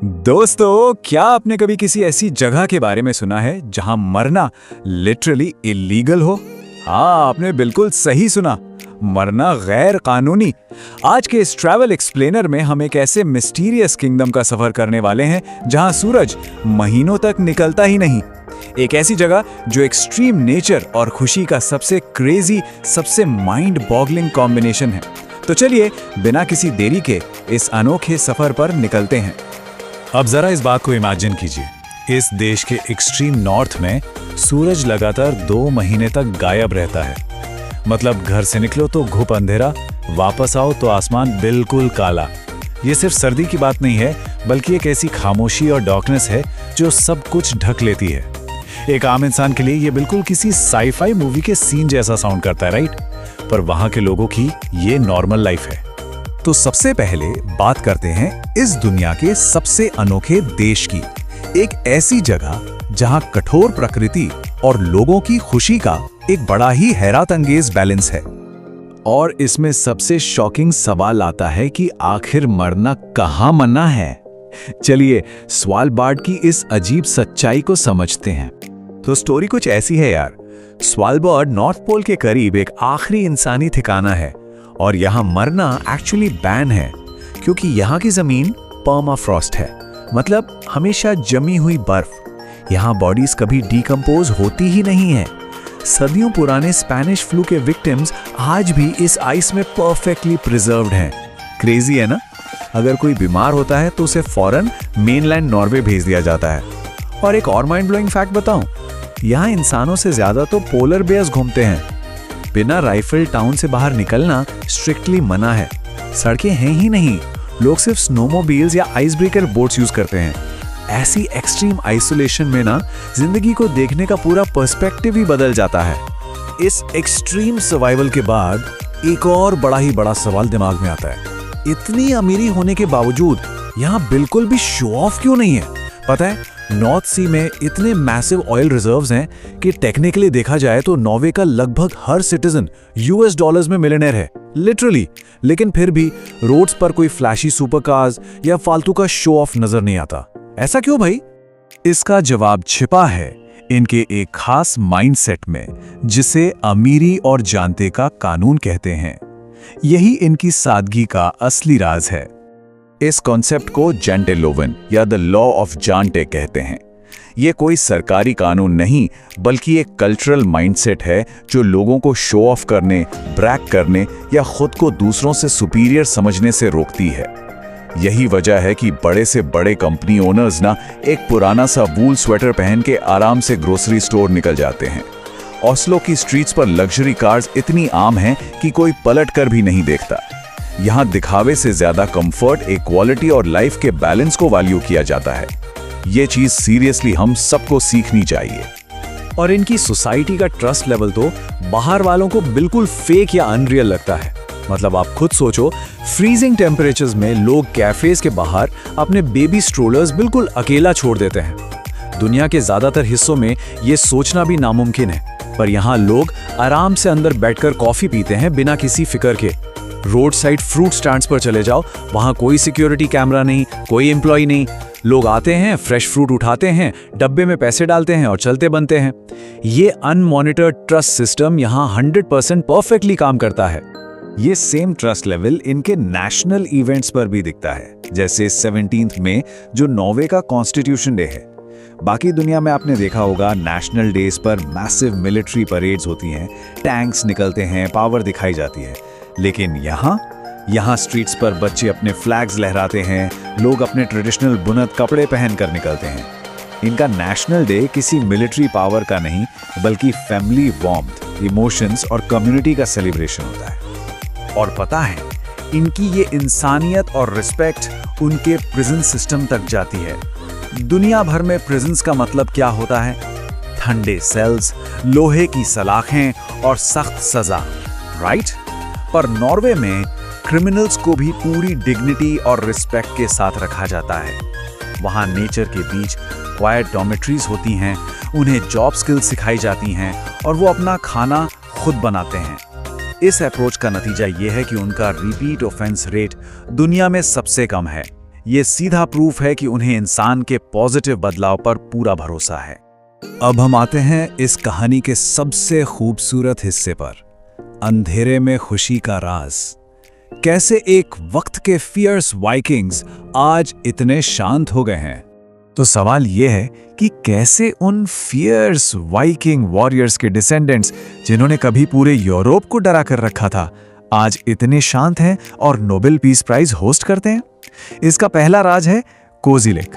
दोस्तों, क्या आपने कभी किसी ऐसी जगह के बारे में सुना है जहां मरना लिटरली इलीगल हो? हाँ, आपने बिल्कुल सही सुना, मरना गैर कानूनी। आज के इस ट्रैवल एक्सप्लेनर में हम एक ऐसे मिस्टीरियस किंगडम का सफर करने वाले हैं जहां सूरज महीनों तक निकलता ही नहीं। एक ऐसी जगह जो एक्सट्रीम नेचर और खुशी का सबसे क्रेजी, सबसे माइंड बॉगलिंग कॉम्बिनेशन है। तो चलिए बिना किसी देरी के इस अनोखे सफर पर निकलते हैं। अब जरा इस बात को इमेजिन कीजिए, इस देश के एक्सट्रीम नॉर्थ में सूरज लगातार 2 महीने तक गायब रहता है। मतलब घर से निकलो तो घुप अंधेरा, वापस आओ तो आसमान बिल्कुल काला। ये सिर्फ सर्दी की बात नहीं है, बल्कि एक ऐसी खामोशी और डार्कनेस है जो सब कुछ ढक लेती है। एक आम इंसान के लिए ये बिल्कुल किसी साईफाई मूवी के सीन जैसा साउंड करता है, राइट? पर वहां के लोगों की ये नॉर्मल लाइफ है। तो सबसे पहले बात करते हैं इस दुनिया के सबसे अनोखे देश की, एक ऐसी जगह जहां कठोर प्रकृति और लोगों की खुशी का एक बड़ा ही हैरत अंगेज बैलेंस है। और इसमें सबसे शॉकिंग सवाल आता है कि आखिर मरना कहां मना है। चलिए स्वालबार्ड की इस अजीब सच्चाई को समझते हैं। तो स्टोरी कुछ ऐसी है यार। स्वालबार्ड नॉर्थ पोल के करीब एक आखिरी इंसानी ठिकाना है और यहाँ मरना एक्चुअली बैन है, क्योंकि यहाँ की जमीन पर्माफ्रॉस्ट है, मतलब हमेशा जमी हुई बर्फ। यहाँ बॉडीज कभी डिकम्पोज होती ही नहीं है। सदियों पुराने स्पेनिश फ्लू के विक्टिम्स आज भी इस आइस में परफेक्टली प्रिजर्व्ड हैं। क्रेजी है ना? अगर कोई बीमार होता है तो उसे फौरन मेनलैंड नॉर्वे भेज दिया जाता है। और एक और माइंड ब्लोइंग फैक्ट बताऊं, यहाँ इंसानों से ज्यादा तो पोलर बेयर्स घूमते हैं। बिना राइफल टाउन से बाहर निकलना स्ट्रिक्टली मना है। सड़कें हैं ही नहीं, लोग सिर्फ स्नोमोबाइल्स या आइस ब्रेकर बोट्स यूज करते हैं। ऐसी एक्सट्रीम आइसोलेशन में ना जिंदगी को देखने का पूरा पर्सपेक्टिव ही बदल जाता है। इस एक्सट्रीम सर्वाइवल के बाद एक और बड़ा सवाल दिमाग में आता है, इतनी अमीरी होने के बावजूद यहाँ बिल्कुल भी शो ऑफ क्यों नहीं है? पता है, नॉर्थ सी में इतने मैसिव ऑयल रिजर्व्स हैं कि टेक्निकली देखा जाए तो नॉर्वे का लगभग हर सिटीजन यूएस डॉलर्स में मिलियनेयर है, लिटरली। लेकिन फिर भी रोड्स पर कोई फ्लैशी सुपर कार्स या फालतू का शो ऑफ नजर नहीं आता। ऐसा क्यों भाई? इसका जवाब छिपा है इनके एक खास माइंडसेट में, जिसे अमीरी और जानते का कानून कहते हैं। यही इनकी सादगी का असली राज है। इस कॉन्सेप्ट को जेंटेलोवन या द लॉ ऑफ जानटे कहते हैं। यह कोई सरकारी कानून नहीं, बल्कि एक कल्चरल माइंडसेट है जो लोगों को शो ऑफ करने, ब्रैग करने या खुद को दूसरों से सुपीरियर समझने से रोकती है। यही वजह है कि बड़े से बड़े कंपनी ओनर्स ना एक पुराना सा वूल स्वेटर पहन के आराम से ग्रोसरी स्टोर निकल जाते हैं। ऑस्लो की स्ट्रीट्स पर लग्जरी कार्स इतनी आम हैं कि कोई पलट कर भी नहीं देखता। यहाँ दिखावे से ज्यादा कंफर्ट, इक्वालिटी और लाइफ के बैलेंस को वैल्यू किया जाता है। ये चीज सीरियसली हम सबको सीखनी चाहिए। और इनकी सोसाइटी का ट्रस्ट लेवल तो बाहर वालों को बिल्कुल फेक या अनरियल लगता है। मतलब आप खुद सोचो, फ्रीजिंग टेम्परेचर्स में लोग कैफेज के बाहर अपने बेबी स्ट्रोलर्स बिल्कुल अकेला छोड़ देते हैं। दुनिया के ज्यादातर हिस्सों में ये सोचना भी नामुमकिन है, पर यहाँ लोग आराम से अंदर बैठकर कॉफी पीते हैं बिना किसी फिक्र के। रोड साइड फ्रूट स्टैंड्स पर चले जाओ, वहां कोई सिक्योरिटी कैमरा नहीं, कोई एम्प्लॉय नहीं। लोग आते हैं, फ्रेश फ्रूट उठाते हैं, डब्बे में पैसे डालते हैं और चलते बनते हैं। ये अनमॉनिटर्ड ट्रस्ट सिस्टम यहाँ 100% परफेक्टली काम करता है। ये सेम ट्रस्ट लेवल इनके नेशनल इवेंट्स पर भी दिखता है, जैसे 17 मई जो नॉर्वे का कॉन्स्टिट्यूशन डे है। बाकी दुनिया में आपने देखा होगा, नेशनल डेज पर मैसिव मिलिट्री परेड्स होती हैं, टैंक्स निकलते हैं, पावर दिखाई जाती है। लेकिन यहाँ स्ट्रीट्स पर बच्चे अपने फ्लैग्स लहराते हैं, लोग अपने ट्रेडिशनल बुनत कपड़े पहनकर निकलते हैं। इनका नेशनल डे किसी मिलिट्री पावर का नहीं, बल्कि फैमिली वार्मथ, इमोशंस और कम्युनिटी का सेलिब्रेशन होता है। और पता है, इनकी ये इंसानियत और रिस्पेक्ट उनके प्रिजन सिस्टम तक जाती है। दुनिया भर में प्रिजन्स का मतलब क्या होता है? ठंडे सेल्स, लोहे की सलाखें और सख्त सजा, राइट? पर नॉर्वे में क्रिमिनल्स को भी पूरी डिग्निटी और रिस्पेक्ट के साथ रखा जाता है। वहां नेचर के बीच क्वाइट डॉर्मेट्रीज होती हैं, उन्हें जॉब स्किल्स सिखाई जाती हैं और वो अपना खाना खुद बनाते हैं। इस अप्रोच का नतीजा ये है कि उनका रिपीट ऑफेंस रेट दुनिया में सबसे कम है। ये सीधा प्रूफ है कि उन्हें इंसान के पॉजिटिव बदलाव पर पूरा भरोसा है। अब हम आते हैं इस कहानी के सबसे खूबसूरत हिस्से पर, अंधेरे में खुशी का राज। कैसे एक वक्त के फियर्स वाइकिंग्स आज इतने शांत हो गए हैं। तो सवाल यह है कि कैसे उन फियर्स वाइकिंग वॉरियर्स के डिसेंडेंट्स, जिन्होंने कभी पूरे यूरोप को डरा कर रखा था, आज इतने शांत हैं और नोबेल पीस प्राइज होस्ट करते हैं। इसका पहला राज है कोजी लेक।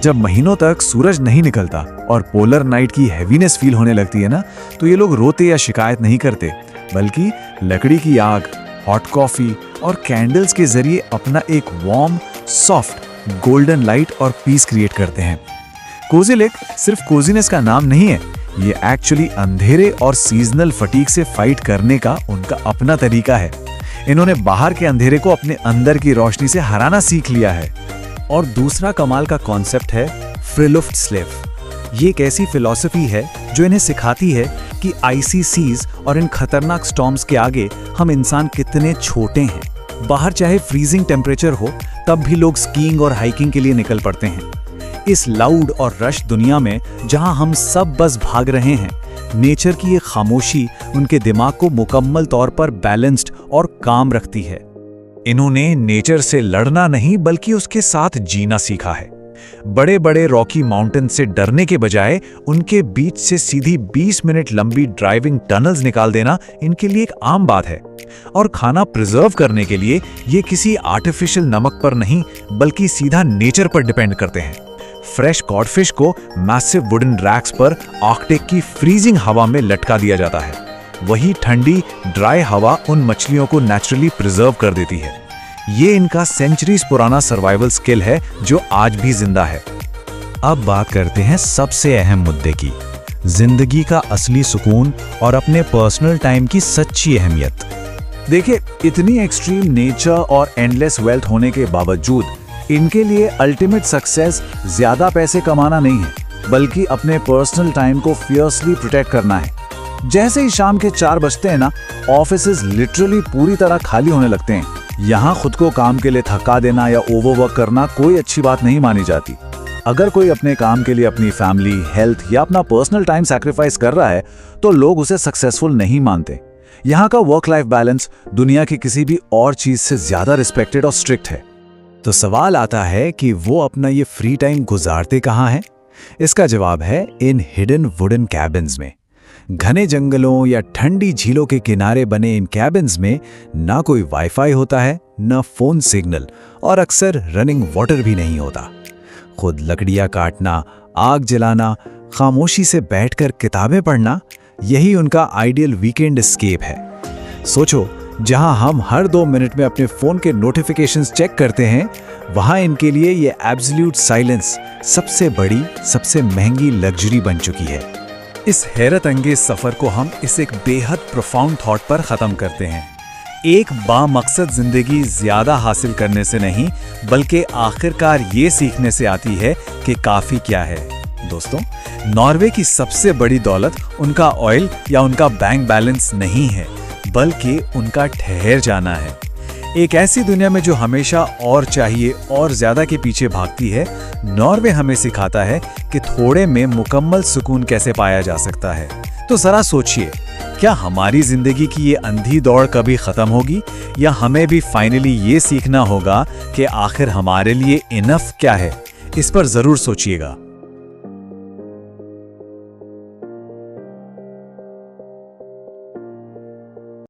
जब महीनों तक सूरज नहीं निकलता और पोलर नाइट की हैवीनेस फील होने लगती है ना, तो ये लोग रोते या शिकायत नहीं करते, बल्कि लकड़ी की आग, हॉट कॉफी और कैंडल्स के जरिए अपना एक वार्म, सॉफ्ट, गोल्डन लाइट और पीस क्रिएट करते हैं। कोजी लेक सिर्फ कोजीनेस का नाम नहीं है, ये एक्चुअली अंधेरे और सीजनल फटीग से फाइट करने का उनका अपना तरीका है। इन्होंने बाहर के अंधेरे को अपने अंदर की रोशनी से हराना सीख लिया है। और दूसरा कमाल का कॉन्सेप्ट है फ्रीलुफ्ट स्लेव। ये एक ऐसी फिलॉसफी है जो इन्हें सिखाती है कि आइसी सीज और इन खतरनाक स्टॉर्म्स के आगे हम इंसान कितने छोटे हैं। बाहर चाहे फ्रीजिंग टेम्परेचर हो, तब भी लोग स्कीइंग और हाइकिंग के लिए निकल पड़ते हैं। इस लाउड और रश दुनिया में जहां हम सब बस भाग रहे हैं, नेचर की ये खामोशी उनके दिमाग को मुकम्मल तौर पर बैलेंस्ड और काम रखती है। इन्होंने नेचर से लड़ना नहीं बल्कि उसके साथ जीना सीखा है। बड़े बड़े रॉकी माउंटेन से डरने के बजाय उनके बीच से सीधी 20 मिनट लंबी ड्राइविंग टनल्स निकाल देना इनके लिए एक आम बात है। और खाना प्रिजर्व करने के लिए ये किसी आर्टिफिशियल नमक पर नहीं बल्कि सीधा नेचर पर डिपेंड करते हैं। फ्रेश कॉडफिश को मैसिव वुडन रैक्स पर आर्कटिक की फ्रीजिंग हवा में लटका दिया जाता है। वही ठंडी ड्राई हवा उन मछलियों को नेचुरली प्रिजर्व कर देती है। ये इनका सेंचुरीज पुराना सर्वाइवल स्किल है जो आज भी जिंदा है। अब बात करते हैं सबसे अहम मुद्दे की, जिंदगी का असली सुकून और अपने पर्सनल टाइम की सच्ची अहमियत। देखिए, इतनी एक्सट्रीम नेचर और एंडलेस वेल्थ होने के बावजूद इनके लिए अल्टीमेट सक्सेस ज्यादा पैसे कमाना नहीं है, बल्कि अपने पर्सनल टाइम को फियर्सली प्रोटेक्ट करना है। जैसे ही शाम के 4 बजते हैं ना, ऑफिसेज लिटरली पूरी तरह खाली होने लगते हैं। यहाँ खुद को काम के लिए थका देना या ओवरवर्क करना कोई अच्छी बात नहीं मानी जाती। अगर कोई अपने काम के लिए अपनी फैमिली, हेल्थ या अपना पर्सनल टाइम सैक्रिफाइस कर रहा है, तो लोग उसे सक्सेसफुल नहीं मानते। यहाँ का वर्क लाइफ बैलेंस दुनिया की किसी भी और चीज से ज्यादा रिस्पेक्टेड और स्ट्रिक्ट है। तो सवाल आता है कि वो अपना ये फ्री टाइम गुजारते कहाँ हैं? इसका जवाब है इन हिडन वुडन कैबिन्स में। घने जंगलों या ठंडी झीलों के किनारे बने इन कैबिन्स में ना कोई वाईफाई होता है, ना फोन सिग्नल, और अक्सर रनिंग वाटर भी नहीं होता। खुद लकड़ियां काटना, आग जलाना, खामोशी से बैठकर किताबें पढ़ना, यही उनका आइडियल वीकेंड एस्केप है। सोचो, जहां हम हर 2 मिनट में अपने फोन के नोटिफिकेशंस चेक करते हैं, वहां इनके लिए ये एब्सोल्यूट साइलेंस सबसे बड़ी, सबसे महंगी लग्जरी बन चुकी है। इस हैरत अंगेज सफर को हम इस एक बेहद प्रोफाउंड थॉट पर खत्म करते हैं। एक बामकसद जिंदगी ज्यादा हासिल करने से नहीं, बल्कि आखिरकार ये सीखने से आती है कि काफी क्या है। दोस्तों, नॉर्वे की सबसे बड़ी दौलत उनका ऑयल या उनका बैंक बैलेंस नहीं है, बल्कि उनका ठहर जाना है। एक ऐसी दुनिया में जो हमेशा और चाहिए और ज्यादा के पीछे भागती है, नॉर्वे हमें सिखाता है कि थोड़े में मुकम्मल सुकून कैसे पाया जा सकता है। तो जरा सोचिए, क्या हमारी जिंदगी की ये अंधी दौड़ कभी खत्म होगी, या हमें भी फाइनली ये सीखना होगा कि आखिर हमारे लिए इनफ क्या है? इस पर जरूर सोचिएगा।